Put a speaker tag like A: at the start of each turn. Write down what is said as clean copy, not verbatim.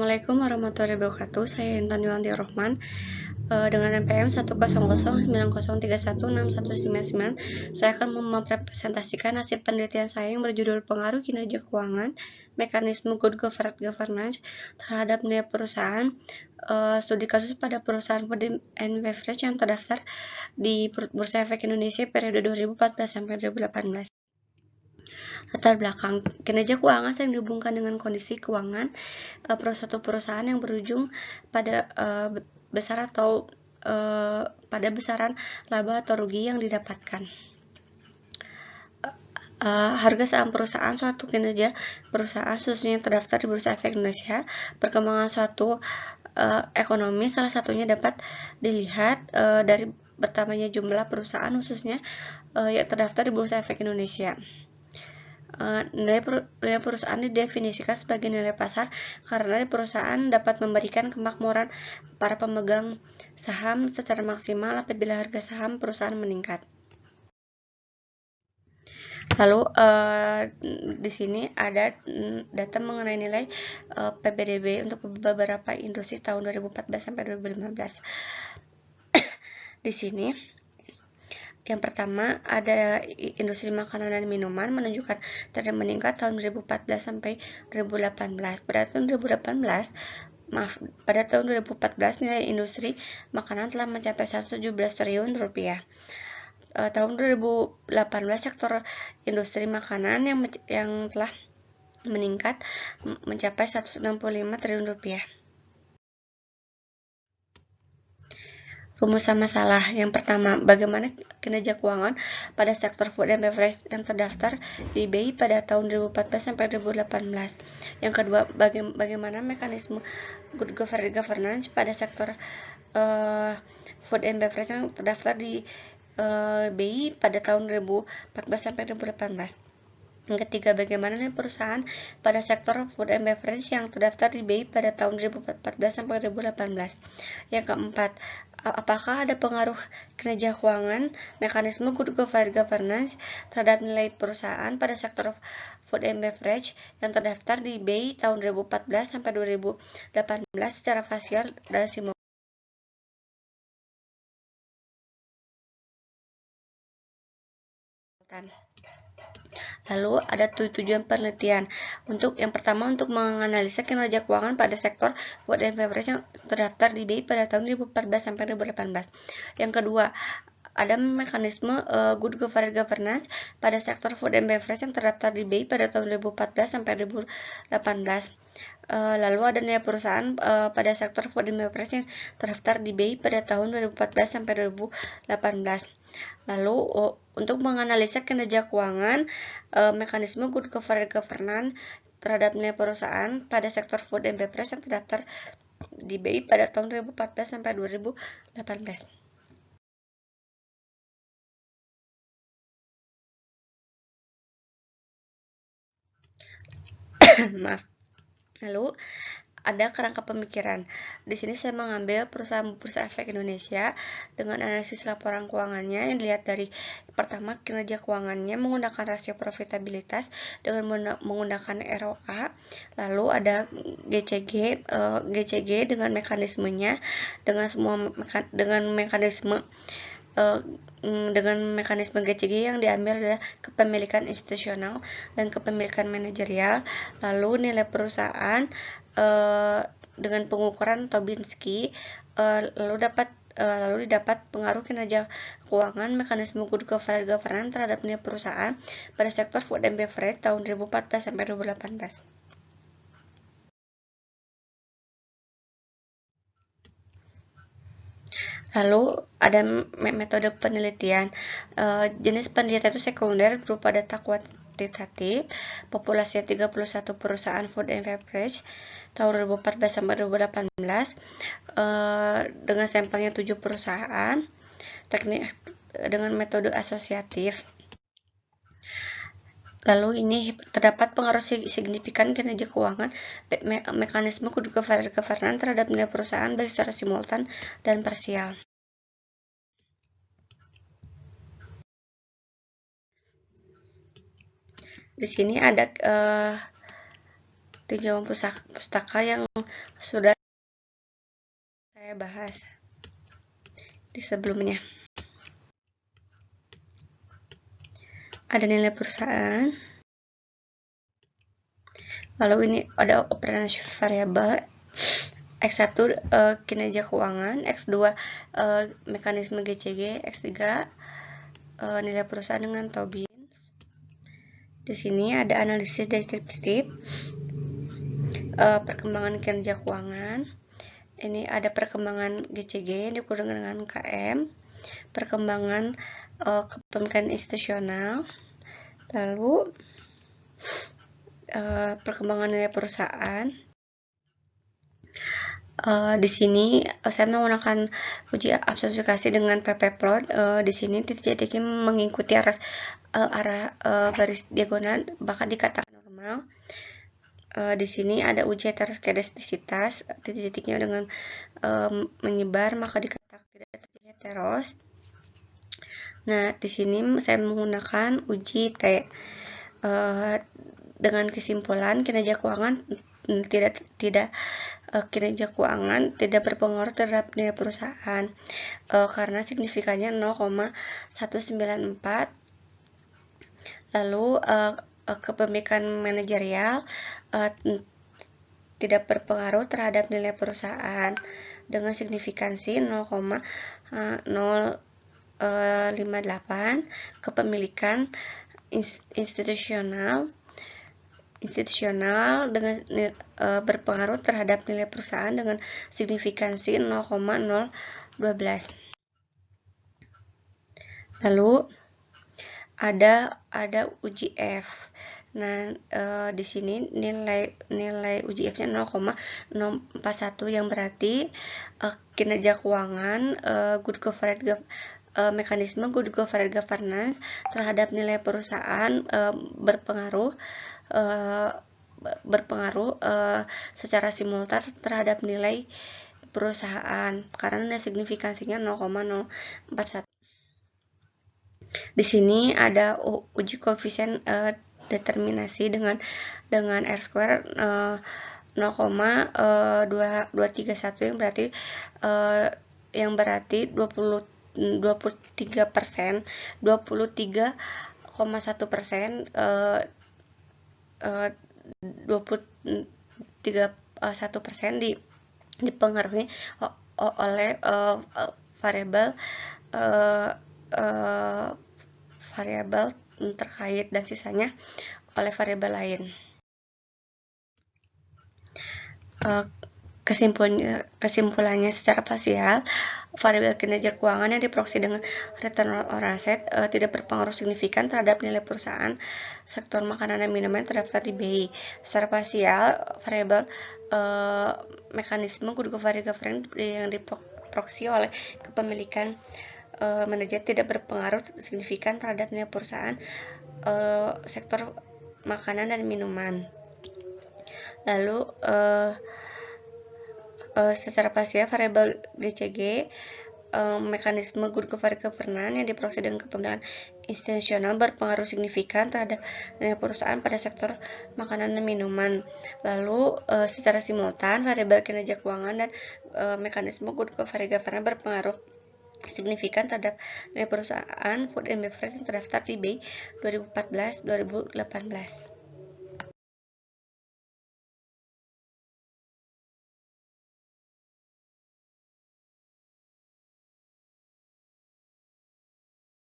A: Assalamualaikum warahmatullahi wabarakatuh. Saya Intan Yulanti Rohman dengan NPM 1009031616199. Saya akan mempresentasikan hasil penelitian saya yang berjudul Pengaruh Kinerja Keuangan, Mekanisme Good Corporate Governance terhadap nilai perusahaan, studi kasus pada perusahaan food and beverage yang terdaftar di Bursa Efek Indonesia periode 2014 sampai 2018. Latar belakang kinerja keuangan sering dihubungkan dengan kondisi keuangan suatu perusahaan yang berujung pada pada besaran laba atau rugi yang didapatkan. Harga saham perusahaan, suatu kinerja perusahaan khususnya yang terdaftar di Bursa Efek Indonesia. Perkembangan suatu ekonomi salah satunya dapat dilihat dari bertambahnya jumlah perusahaan khususnya yang terdaftar di Bursa Efek Indonesia. Nilai perusahaan didefinisikan sebagai nilai pasar karena perusahaan dapat memberikan kemakmuran para pemegang saham secara maksimal apabila harga saham perusahaan meningkat. Lalu di sini ada data mengenai nilai PBDB untuk beberapa industri tahun 2014 sampai 2015. Di sini yang pertama ada industri makanan dan minuman menunjukkan tren meningkat tahun 2014 sampai 2018. Pada tahun 2014 nilai industri makanan telah mencapai 117 triliun rupiah. Tahun 2018 sektor industri makanan yang telah meningkat mencapai 165 triliun rupiah. Rumusan masalah. Yang pertama, bagaimana kinerja keuangan pada sektor food and beverage yang terdaftar di BI pada tahun 2014 sampai 2018. Yang kedua, bagaimana mekanisme good governance pada sektor food and beverage yang terdaftar di BI pada tahun 2014 sampai 2018. Yang ketiga, bagaimana nilai perusahaan pada sektor food and beverage yang terdaftar di BI pada tahun 2014 sampai 2018. Yang keempat, apakah ada pengaruh kinerja keuangan mekanisme good governance terhadap nilai perusahaan pada sektor food and beverage yang terdaftar di BI tahun 2014 sampai 2018 secara parsial dan simultan. Lalu ada tujuan penelitian. Yang pertama untuk menganalisa kinerja keuangan pada sektor food and beverage yang terdaftar di BI pada tahun 2014 sampai 2018. Yang kedua, ada mekanisme good governance pada sektor food and beverage yang terdaftar di BI pada tahun 2014 sampai 2018. Lalu ada nilai perusahaan pada sektor food and beverage yang terdaftar di BI pada tahun 2014 sampai 2018. Lalu untuk menganalisa kinerja keuangan mekanisme good governance terhadap nilai perusahaan pada sektor food and beverage yang terdaftar di BI pada tahun 2014 sampai 2018. Maaf. Lalu ada kerangka pemikiran. Di sini saya mengambil perusahaan Bursa Efek Indonesia dengan analisis laporan keuangannya yang dilihat dari pertama kinerja keuangannya menggunakan rasio profitabilitas dengan menggunakan ROA. Lalu ada GCG dengan mekanismenya dengan mekanisme GCG yang diambil adalah kepemilikan institusional dan kepemilikan manajerial. Lalu nilai perusahaan dengan pengukuran Tobinski lalu didapat pengaruh kinerja keuangan mekanisme good governance terhadap nilai perusahaan pada sektor food and beverage tahun 2014 sampai 2018. Lalu ada metode penelitian. Jenis penelitian itu sekunder berupa data kuantitatif, populasinya 31 perusahaan food and beverage tahun 2014 sampai 2018 dengan sampelnya 7 perusahaan, teknik dengan metode asosiatif. Lalu ini terdapat pengaruh signifikan kinerja keuangan mekanisme good governance terhadap nilai perusahaan baik secara simultan dan parsial. Di sini ada tinjauan pustaka yang sudah saya bahas di sebelumnya. Ada nilai perusahaan, lalu ini ada operasi variabel, X1 kinerja keuangan, X2 mekanisme GCG, X3 nilai perusahaan dengan Tobin. Di sini ada analisis deskriptif, perkembangan kinerja keuangan. Ini ada perkembangan GCG yang dikurang dengan KM, perkembangan kepemilikan institusional, lalu perkembangan nilai perusahaan. Di sini saya menggunakan uji abstraksi dengan ppplot. Di sini titik-titiknya mengikuti arah garis diagonal, bahkan dikatakan normal. Di sini ada uji heteroskedastisitas, titik-titiknya dengan menyebar, maka dikatakan tidak terjadi heteros. Nah, di sini saya menggunakan uji T dengan kesimpulan kinerja keuangan kinerja keuangan tidak berpengaruh terhadap nilai perusahaan karena signifikannya 0,194. Lalu kepemilikan manajerial tidak berpengaruh terhadap nilai perusahaan dengan signifikansi 0,058. Kepemilikan institusional dengan berpengaruh terhadap nilai perusahaan dengan signifikansi 0,012. Lalu ada uji F. Nah, di sini nilai uji F-nya 0,041 yang berarti kinerja keuangan mekanisme good corporate governance terhadap nilai perusahaan berpengaruh secara simultan terhadap nilai perusahaan karena signifikansinya 0,041. Di sini ada uji koefisien determinasi dengan R² 0,231 yang berarti 23%, 23,1%, 23,1% dipengaruhi oleh variabel terkait dan sisanya oleh variabel lain. Kesimpulannya secara parsial, variabel kinerja keuangan yang diproyeksi dengan return on asset tidak berpengaruh signifikan terhadap nilai perusahaan sektor makanan dan minuman terdaftar di BI. Secara parsial, variabel mekanisme good corporate governance yang diproyeksi oleh kepemilikan manajer tidak berpengaruh signifikan terhadap nilai perusahaan sektor makanan dan minuman. Lalu secara parsial variabel GCG mekanisme good corporate governance yang diproyeksi dengan kepemilikan institusional berpengaruh signifikan terhadap nilai perusahaan pada sektor makanan dan minuman. Lalu secara simultan variabel kinerja keuangan dan mekanisme good corporate governance berpengaruh signifikan terhadap nilai perusahaan food and beverage yang terdaftar di BI 2014-2018.